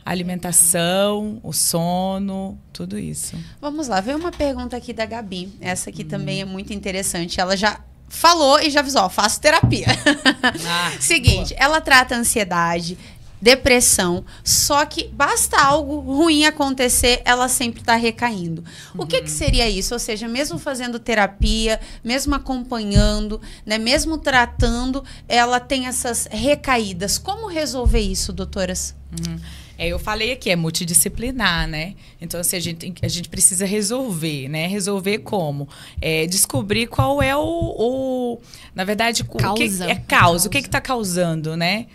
a alimentação, o sono, tudo isso. Vamos lá, veio uma pergunta aqui da Gabi. Essa aqui também é muito interessante. Ela já falou e já avisou, ó, faço terapia. Seguinte, boa. Ela trata ansiedade, depressão, só que basta algo ruim acontecer, ela sempre está recaindo. O que seria isso? Ou seja, mesmo fazendo terapia, mesmo acompanhando, né, mesmo tratando, ela tem essas recaídas. Como resolver isso, doutoras? Eu falei aqui, é multidisciplinar, né? Então, assim, a gente precisa resolver, né? Resolver como? Descobrir qual é na verdade, o que é causa. O que está causando, né?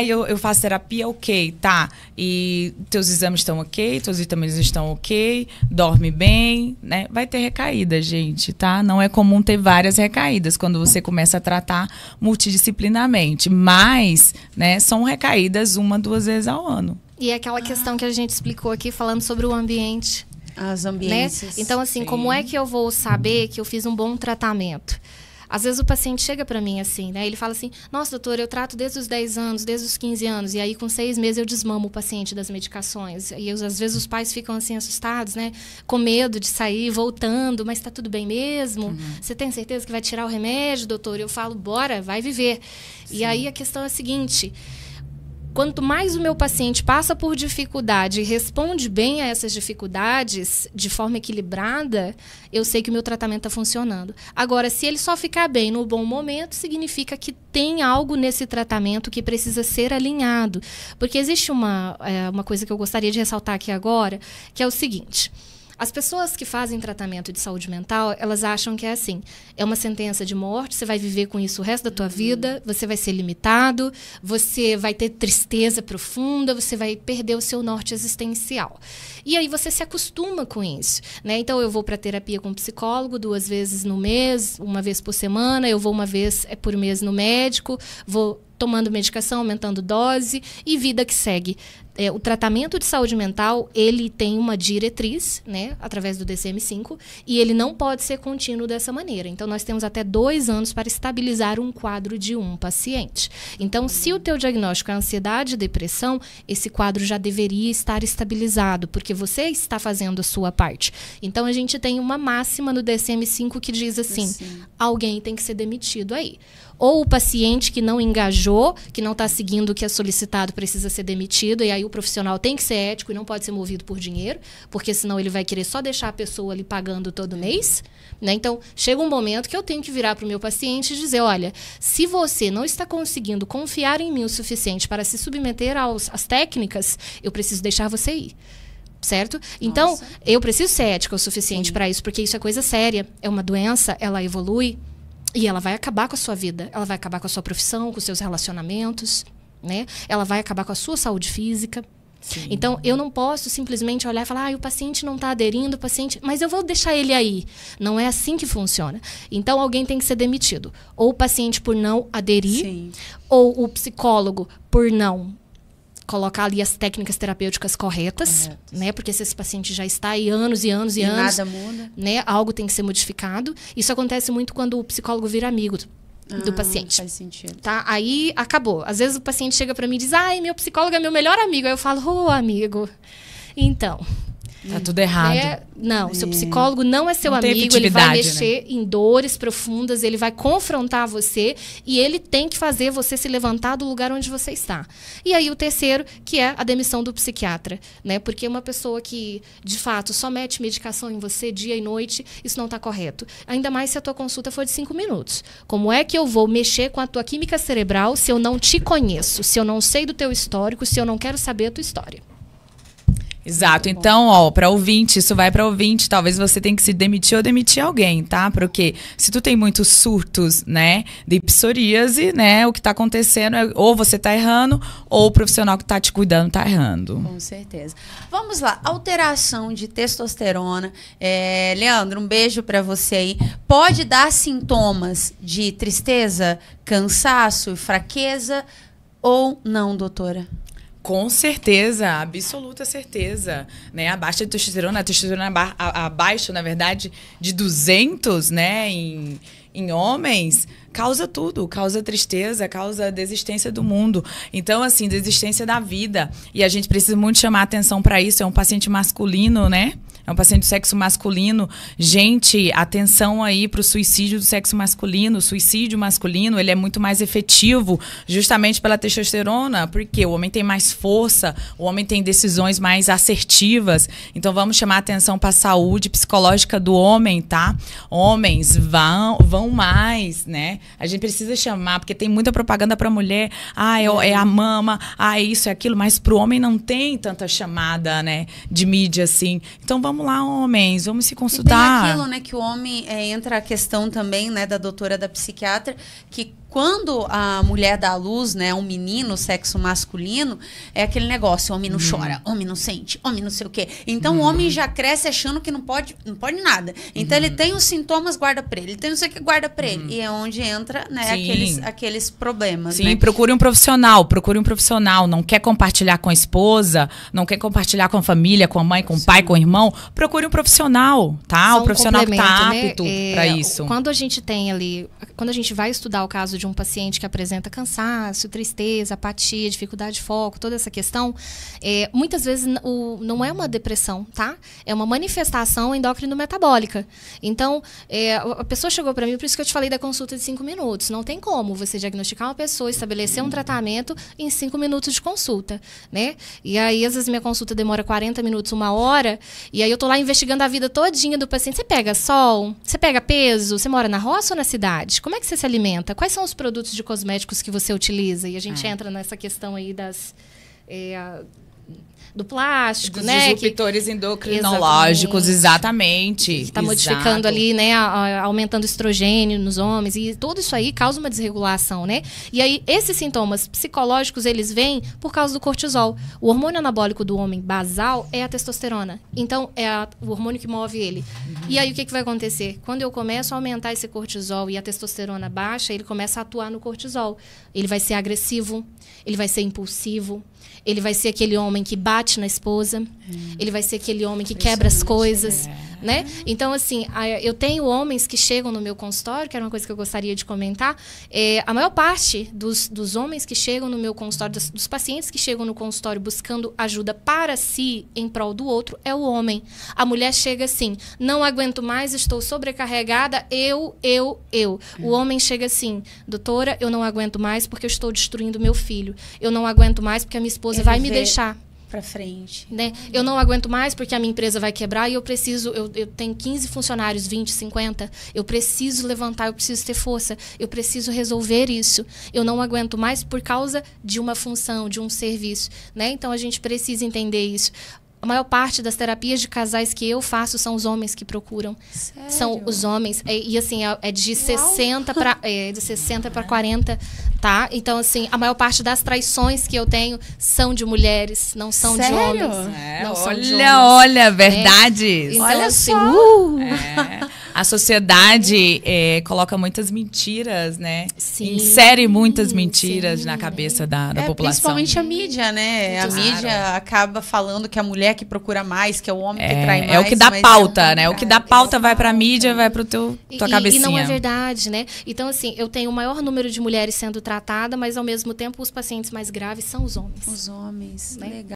Eu faço terapia, ok, tá. E teus exames estão ok, teus vitaminas estão ok, dorme bem, né? Vai ter recaída, gente, tá? Não é comum ter várias recaídas quando você começa a tratar multidisciplinarmente. Mas, né, são recaídas 1, 2 vezes ao ano. E é aquela questão que a gente explicou aqui, falando sobre o ambiente. As ambientes. Né? Então, assim, como é que eu vou saber que eu fiz um bom tratamento? Às vezes o paciente chega para mim assim, né? Ele fala assim, nossa, doutora, eu trato desde os 10 anos, desde os 15 anos. E aí, com 6 meses, eu desmamo o paciente das medicações. E às vezes os pais ficam assim, assustados, né? Com medo de sair, voltando. Mas tá tudo bem mesmo? Você tem certeza que vai tirar o remédio, doutor? Eu falo, bora, vai viver. Sim. E aí a questão é a seguinte... Quanto mais o meu paciente passa por dificuldade e responde bem a essas dificuldades de forma equilibrada, eu sei que o meu tratamento está funcionando. Agora, se ele só ficar bem no bom momento, significa que tem algo nesse tratamento que precisa ser alinhado. Porque existe uma coisa que eu gostaria de ressaltar aqui agora, que é o seguinte... As pessoas que fazem tratamento de saúde mental, elas acham que é assim, é uma sentença de morte, você vai viver com isso o resto da tua vida, você vai ser limitado, você vai ter tristeza profunda, você vai perder o seu norte existencial. E aí você se acostuma com isso, né? Então eu vou para terapia com um psicólogo 2 vezes no mês, 1 vez por semana, eu vou 1 vez por mês no médico, vou tomando medicação, aumentando dose e vida que segue. O tratamento de saúde mental, ele tem uma diretriz, né, através do DCM-5, e ele não pode ser contínuo dessa maneira. Então, nós temos até 2 anos para estabilizar um quadro de um paciente. Então, se o teu diagnóstico é ansiedade e depressão, esse quadro já deveria estar estabilizado, porque você está fazendo a sua parte. Então, a gente tem uma máxima no DCM-5 que diz assim, alguém tem que ser demitido aí. Ou o paciente que não engajou, que não está seguindo o que é solicitado, precisa ser demitido, e aí o profissional tem que ser ético e não pode ser movido por dinheiro, porque senão ele vai querer só deixar a pessoa ali pagando todo mês, né? Então, chega um momento que eu tenho que virar para o meu paciente e dizer, olha, se você não está conseguindo confiar em mim o suficiente para se submeter às técnicas, eu preciso deixar você ir. Certo? Então, eu preciso ser ética o suficiente para isso, porque isso é coisa séria, é uma doença, ela evolui, e ela vai acabar com a sua vida, ela vai acabar com a sua profissão, com os seus relacionamentos, né? Ela vai acabar com a sua saúde física. Sim. Então, eu não posso simplesmente olhar e falar, o paciente não está aderindo, o paciente... mas eu vou deixar ele aí. Não é assim que funciona. Então, alguém tem que ser demitido. Ou o paciente por não aderir, ou o psicólogo por não colocar ali as técnicas terapêuticas corretas, né? Porque se esse paciente já está aí anos e anos e anos, nada muda, né? Algo tem que ser modificado. Isso acontece muito quando o psicólogo vira amigo do paciente. Faz sentido. Tá? Aí acabou. Às vezes o paciente chega para mim e diz, meu psicólogo é meu melhor amigo. Aí eu falo, amigo, então... Tá tudo errado. Não, seu psicólogo não é seu amigo, ele vai mexer em dores profundas, ele vai confrontar você e ele tem que fazer você se levantar do lugar onde você está. E aí o terceiro, que é a demissão do psiquiatra, né? Porque uma pessoa que, de fato, só mete medicação em você dia e noite, isso não está correto. Ainda mais se a tua consulta for de 5 minutos. Como é que eu vou mexer com a tua química cerebral se eu não te conheço, se eu não sei do teu histórico, se eu não quero saber a tua história? Exato. Então, para ouvinte, isso vai para ouvinte. Talvez você tenha que se demitir ou demitir alguém, tá? Porque se tu tem muitos surtos, né, de psoríase, né, o que tá acontecendo é ou você tá errando ou o profissional que tá te cuidando tá errando. Com certeza. Vamos lá. Alteração de testosterona. Leandro, um beijo para você aí. Pode dar sintomas de tristeza, cansaço, fraqueza ou não, doutora? Com certeza, absoluta certeza, né? A baixa testosterona, a testosterona abaixo, na verdade, de 200, né, em homens, causa tudo, causa tristeza, causa desistência do mundo. Então, assim, desistência da vida. E a gente precisa muito chamar atenção para isso. É um paciente masculino, né? É um paciente do sexo masculino. Gente, atenção aí para o suicídio do sexo masculino. O suicídio masculino, ele é muito mais efetivo justamente pela testosterona, porque o homem tem mais força, o homem tem decisões mais assertivas. Então, vamos chamar atenção para a saúde psicológica do homem, tá? Homens, vão mais, né? A gente precisa chamar, porque tem muita propaganda para mulher. É a mama, é isso, é aquilo. Mas para o homem não tem tanta chamada, né, de mídia assim. Então, vamos lá, homens, vamos se consultar. E tem aquilo, né, que o homem entra a questão também, né, da doutora, da psiquiatra, que quando a mulher dá à luz, né, um menino, sexo masculino, é aquele negócio, homem não chora, homem não sente, homem não sei o quê. Então o homem já cresce achando que não pode nada. Então ele tem os sintomas, guarda pra ele. Ele tem não sei o que, guarda pra ele. E é onde entra, né, aqueles problemas. Sim, né? procure um profissional. Não quer compartilhar com a esposa, não quer compartilhar com a família, com a mãe, com o pai, com o irmão. Procure um profissional, tá? Só o profissional que tá né? apto pra isso. Quando a gente tem ali, quando a gente vai estudar o caso de um paciente que apresenta cansaço, tristeza, apatia, dificuldade de foco, toda essa questão, muitas vezes não é uma depressão, tá? É uma manifestação endócrino-metabólica. Então, a pessoa chegou para mim, por isso que eu te falei da consulta de 5 minutos. Não tem como você diagnosticar uma pessoa, estabelecer um tratamento em 5 minutos de consulta, né? E aí, às vezes, minha consulta demora 40 minutos, 1 hora, e aí eu tô lá investigando a vida todinha do paciente. Você pega sol? Você pega peso? Você mora na roça ou na cidade? Como é que você se alimenta? Quais são os produtos de cosméticos que você utiliza? E a gente entra nessa questão aí do plástico, dos né? disruptores endocrinológicos, exatamente. Está modificando ali, né? Aumentando o estrogênio nos homens. E tudo isso aí causa uma desregulação, né? E aí, esses sintomas psicológicos, eles vêm por causa do cortisol. O hormônio anabólico do homem basal é a testosterona. Então, é o hormônio que move ele. E aí, o que vai acontecer? Quando eu começo a aumentar esse cortisol e a testosterona baixa, ele começa a atuar no cortisol. Ele vai ser agressivo, ele vai ser impulsivo, ele vai ser aquele homem que bate na esposa, ele vai ser aquele homem que quebra as coisas, né? Então, assim, eu tenho homens que chegam no meu consultório, que era uma coisa que eu gostaria de comentar, a maior parte dos homens que chegam no meu consultório, dos pacientes que chegam no consultório buscando ajuda para si, em prol do outro, é o homem. A mulher chega assim, não aguento mais, estou sobrecarregada, eu. O homem chega assim, doutora, eu não aguento mais porque eu estou destruindo meu filho. Eu não aguento mais porque a minha esposa vai me deixar. Pra frente. Né? Eu não aguento mais porque a minha empresa vai quebrar e eu tenho 15 funcionários, 20, 50. Eu preciso levantar, eu preciso ter força. Eu preciso resolver isso. Eu não aguento mais por causa de uma função, de um serviço. Né? Então, a gente precisa entender isso. A maior parte das terapias de casais que eu faço são os homens que procuram. Sério? São os homens. E assim, é de 60 para 40, tá? Então, assim, a maior parte das traições que eu tenho são de mulheres, não são de homens. Não são de homens. Olha, verdades. Então, olha assim, A sociedade coloca muitas mentiras, né? Sim. Insere muitas mentiras na cabeça da população. Principalmente a mídia, né? A mídia acaba falando que a mulher que procura mais, que é o homem que trai mais. É o que dá pauta, né? O que dá pauta vai pra mídia, vai pro tua cabecinha. E não é verdade, né? Então, assim, eu tenho o maior número de mulheres sendo tratadas, mas, ao mesmo tempo, os pacientes mais graves são os homens. Os homens, né? Legal.